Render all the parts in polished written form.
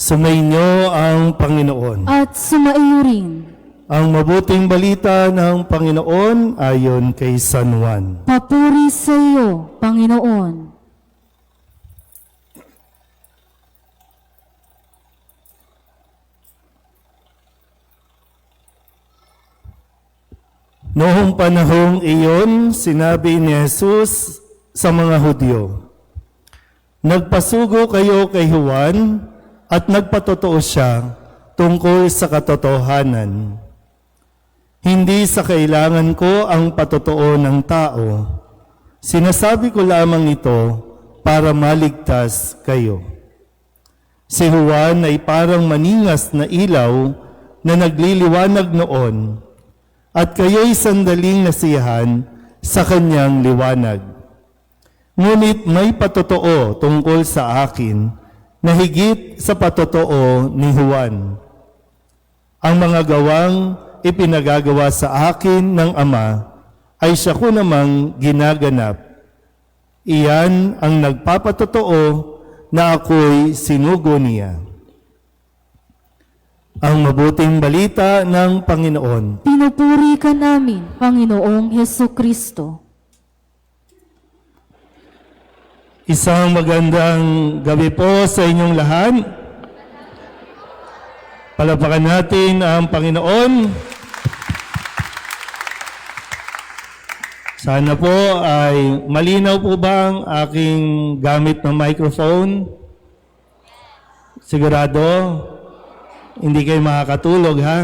Sumainyo ang Panginoon. At sumaiyo rin. Ang mabuting balita ng Panginoon ayon kay San Juan. Papuri sa iyo, Panginoon. Noong panahong iyon, sinabi ni Jesus sa mga Hudyo, "Nagpasugo kayo kay Juan at nagpatotoo siya tungkol sa katotohanan. Hindi sa kailangan ko ang patotoo ng tao. Sinasabi ko lamang ito para maligtas kayo. Si Juan ay parang maningas na ilaw na nagliliwanag noon, at kayo'y sandaling nasiyahan sa kanyang liwanag. Ngunit may patotoo tungkol sa akin na higit sa patotoo ni Juan. Ang mga gawang ipinagagawa sa akin ng Ama ay siya ko namang ginaganap. Iyan ang nagpapatotoo na ako'y sinugo niya." Ang mabuting balita ng Panginoon. Pinupuri ka namin, Panginoong Hesukristo. Isang magandang gabi po sa inyong lahat. Palapakan natin ang Panginoon. Sana po ay malinaw po ba ang aking gamit ng microphone? Sigurado? Hindi kayo makakatulog, ha?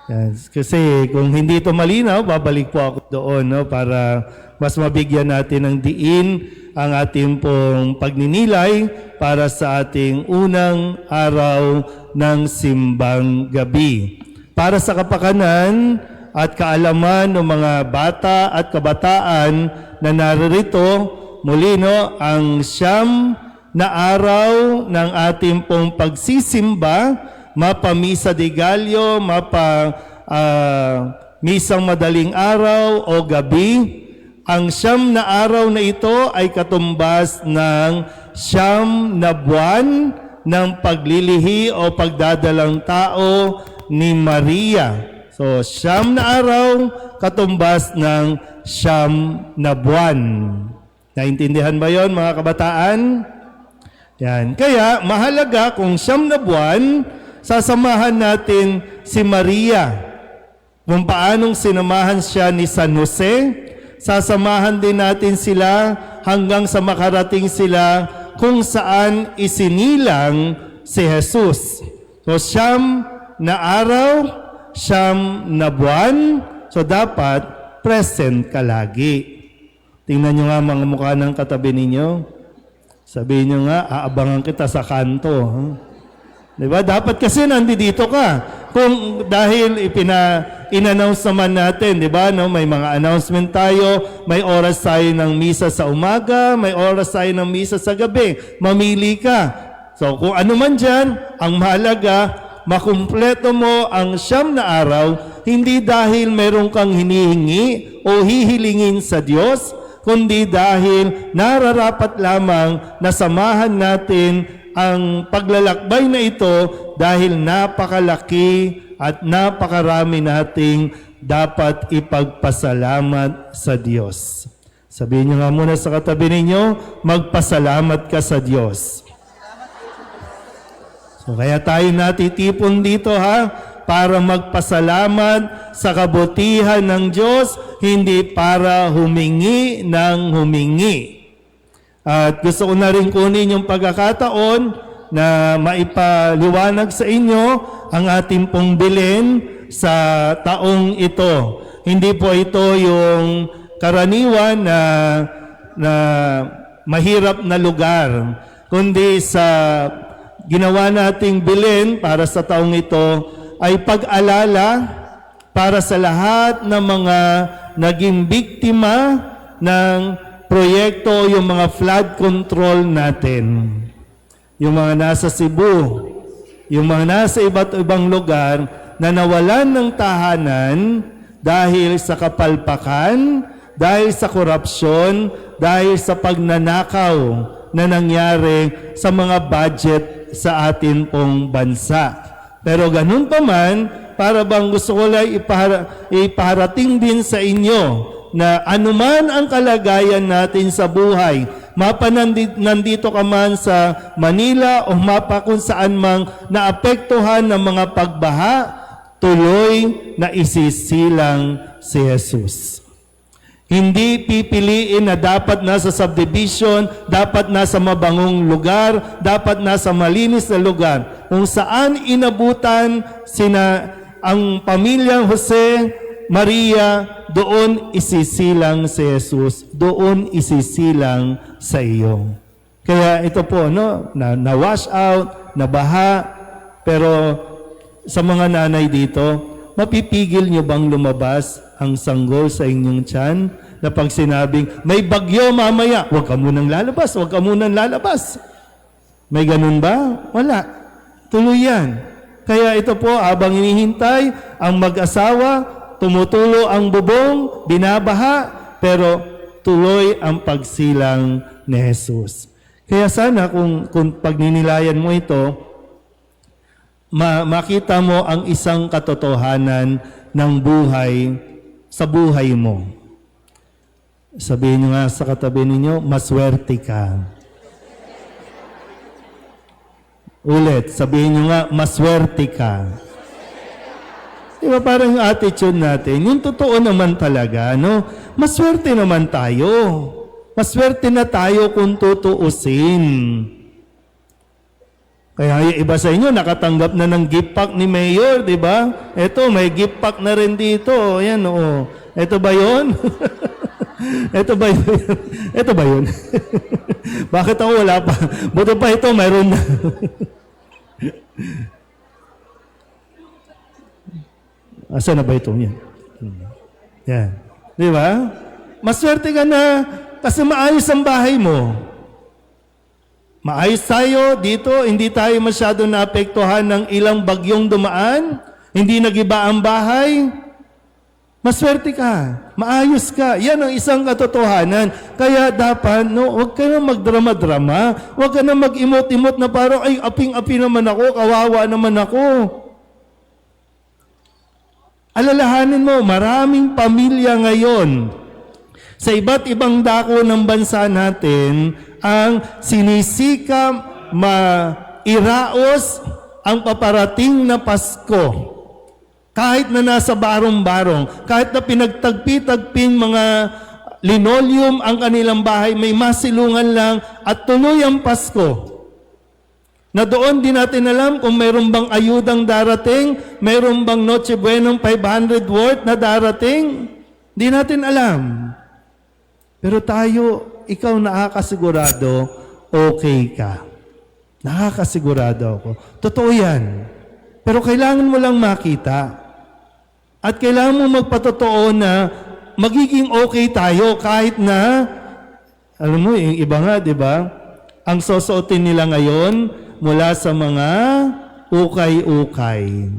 Yes. Kasi kung hindi ito malinaw, babalik po ako doon, no? Para mas mabigyan natin ng diin ang ating pong pagninilay para sa ating unang araw ng simbang gabi. Para sa kapakanan at kaalaman ng mga bata at kabataan na naririto, muli no, ang siyam na araw ng ating pong pagsisimba, mapa Misa de Gallo, mapa Misang Madaling Araw o Gabi. Ang siyam na araw na ito ay katumbas ng siyam na buwan ng paglilihi o pagdadalang tao ni Maria. So, siyam na araw katumbas ng siyam na buwan. Naintindihan ba yon, mga kabataan? Yan. Kaya, mahalaga kung siyam na buwan, sasamahan natin si Maria. Kung paanong sinamahan siya ni San Jose, sasamahan din natin sila hanggang sa makarating sila kung saan isinilang si Jesus. So, siyam na araw, siyam na buwan, so dapat present ka lagi. Tingnan nyo nga mga mukha ng katabi ninyo. Sabihin nyo nga, aabangan kita sa kanto. Huh? Diba? Dapat kasi nandito ka. Kung dahil in-announce naman natin, di ba? No? May mga announcement tayo, may oras tayo ng misa sa umaga, may oras tayo ng misa sa gabi. Mamili ka. So kung ano man dyan, ang mahalaga, makumpleto mo ang siyam na araw, hindi dahil meron kang hinihingi o hihilingin sa Diyos, kundi dahil nararapat lamang na samahan natin ang paglalakbay na ito dahil napakalaki at napakarami nating dapat ipagpasalamat sa Diyos. Sabihin niyo nga muna sa katabi ninyo, magpasalamat ka sa Diyos. So kaya tayo natitipon dito, ha, para magpasalamat sa kabutihan ng Diyos, hindi para humingi ng humingi. At gusto ko na rin kunin yung pagkakataon na maipaliwanag sa inyo ang ating pong bilin sa taong ito. Hindi po ito yung karaniwan na mahirap na lugar, kundi sa ginawa nating bilin para sa taong ito ay pag-alala para sa lahat ng mga naging biktima ng proyekto, yung mga flood control natin. Yung mga nasa Cebu, yung mga nasa iba't ibang lugar na nawalan ng tahanan dahil sa kapalpakan, dahil sa korupsyon, dahil sa pagnanakaw na nangyari sa mga budget sa atin pong bansa. Pero ganun pa man, para bang gusto ko lang iparating din sa inyo na anuman ang kalagayan natin sa buhay, nandito ka man sa Manila o mapa kung saan mang naapektuhan ng mga pagbaha, tuloy na isisilang si Jesus. Hindi pipiliin na dapat nasa subdivision, dapat nasa mabangong lugar, dapat nasa malinis na lugar. Kung saan inabutan ang pamilyang Jose, Maria, doon isisilang si Jesus, doon isisilang sa iyo. Kaya ito po, na-wash out, nabaha, pero sa mga nanay dito, mapipigil nyo bang lumabas ang sanggol sa inyong tiyan na pag sinabing, may bagyo mamaya, huwag ka munang lalabas, huwag ka munang lalabas. May ganun ba? Wala. Tuloy yan. Kaya ito po, habang hinihintay ang mag-asawa, tumutulo ang bubong, binabaha, pero tuloy ang pagsilang ni Jesus. Kaya sana kung pagninilayan mo ito, makita mo ang isang katotohanan ng buhay sa buhay mo. Sabihin nyo nga sa katabi ninyo, maswerte ka. Ulit, sabihin nyo nga, maswerte ka. Diba parang yung attitude natin, yung totoo naman talaga, maswerte naman tayo. Maswerte na tayo kung tutuusin. Kaya yung iba sa inyo, nakatanggap na ng gift pack ni Mayor, di ba? Ito, may gift pack na rin dito. Ayan, oo. Ito ba yun? Ito ba yun? Ito ba yun? Bakit ako wala pa? Buto pa ito, mayroon na. Asa na ba ito? Yan. Yan. Di ba? Maswerte ka na kasi maayos ang bahay mo. Maayos tayo dito, hindi tayo masyado naapektuhan ng ilang bagyong dumaan, hindi nagiba ang bahay. Maswerte ka, maayos ka. Yan ang isang katotohanan. Kaya dapat, huwag ka na magdrama-drama, huwag ka na mag-imot-imot na parang, ay, aping-api naman ako, kawawa naman ako. Alalahanin mo, maraming pamilya ngayon sa iba't ibang dako ng bansa natin ang sinisikap mairaos ang paparating na Pasko. Kahit na nasa barong-barong, kahit na pinagtagpi-tagping mga linoleum ang kanilang bahay, may masilungan lang at tuloy ang Pasko. Na doon din natin alam kung mayroon bang ayudang darating, mayroon bang Noche Buenong 500 worth na darating. Di natin alam. Pero tayo, ikaw nakakasigurado, okay ka. Nakakasigurado ako. Totoo yan. Pero kailangan mo lang makita. At kailangan mo magpatotoo na magiging okay tayo kahit na, alam mo, yung iba nga, di ba? Ang susuotin nila ngayon mula sa mga ukay-ukay.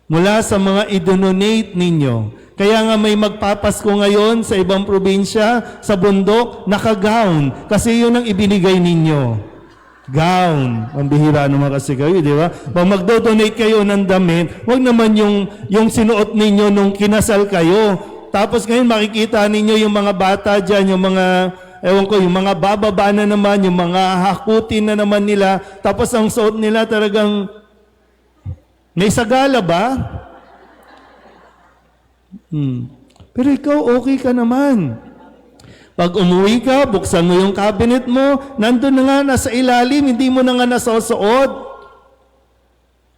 Mula sa mga idononate ninyo. Kaya nga may magpapasko ngayon sa ibang probinsya, sa bundok, naka-gown. Kasi yun ang ibinigay ninyo. Gown. Ang bihira naman kasi kayo, di ba? Pag magdo-donate kayo ng damit, wag naman yung sinuot ninyo nung kinasal kayo. Tapos ngayon makikita ninyo yung mga bata dyan, yung mga, yung mga bababa na naman, yung mga hakutin na naman nila. Tapos ang suot nila talagang, may sagala ba? Pero ikaw, okay ka naman. Pag umuwi ka, buksan mo yung cabinet mo, nandun na nga nasa ilalim, hindi mo na nga nasusuot.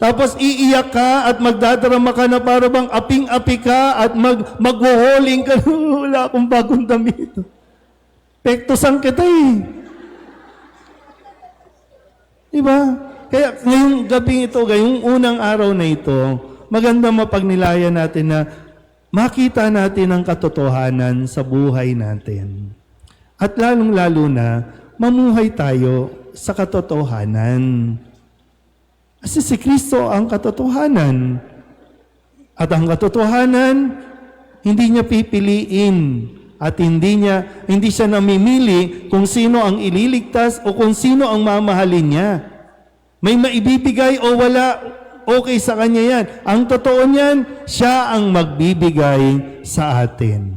Tapos iiyak ka at magdadrama ka na para bang aping-api ka at magwawaling ka. Wala akong bagong damit. Pektosan kita eh. Diba? Kaya ngayong gabing ito, ngayong unang araw na ito, maganda mapagnilayan natin na makita natin ang katotohanan sa buhay natin. At lalong-lalo na, mamuhay tayo sa katotohanan. Kasi si Kristo ang katotohanan. At ang katotohanan, hindi niya pipiliin at hindi siya namimili kung sino ang ililigtas o kung sino ang mamahalin niya. May maibibigay o wala, okay sa Kanya yan. Ang totoo niyan, siya ang magbibigay sa atin.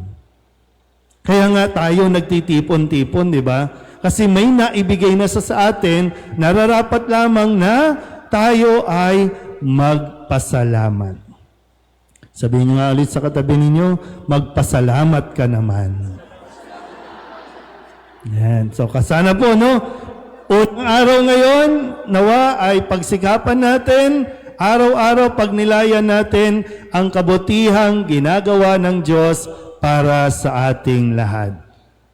Kaya nga tayo nagtitipon-tipon, di ba? Kasi may naibigay na sa atin, nararapat lamang na tayo ay magpasalamat. Sabihin niyo nga ulit sa katabi ninyo, magpasalamat ka naman. Yan. So, kasana po, no? Unang araw ngayon, nawa ay pagsikapan natin, araw-araw pagnilayan natin ang kabutihang ginagawa ng Diyos para sa ating lahat.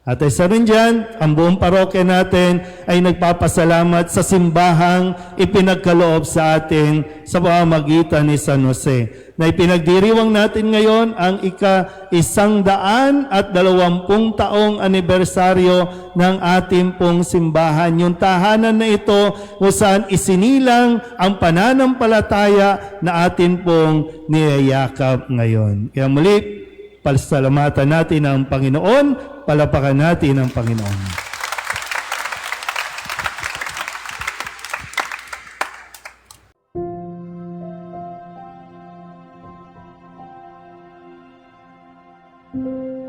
At isa rin dyan, ang buong parokya natin ay nagpapasalamat sa simbahang ipinagkaloob sa atin sa pamamagitan ni San Jose. Na ipinagdiriwang natin ngayon ang ika-120 taong anibersaryo ng ating pong simbahan. Yung tahanan na ito kung saan isinilang ang pananampalataya na atin pong niyayakap ngayon. Kaya muli, pasalamatan natin ang Panginoon, palapakan natin ang Panginoon. Thank you.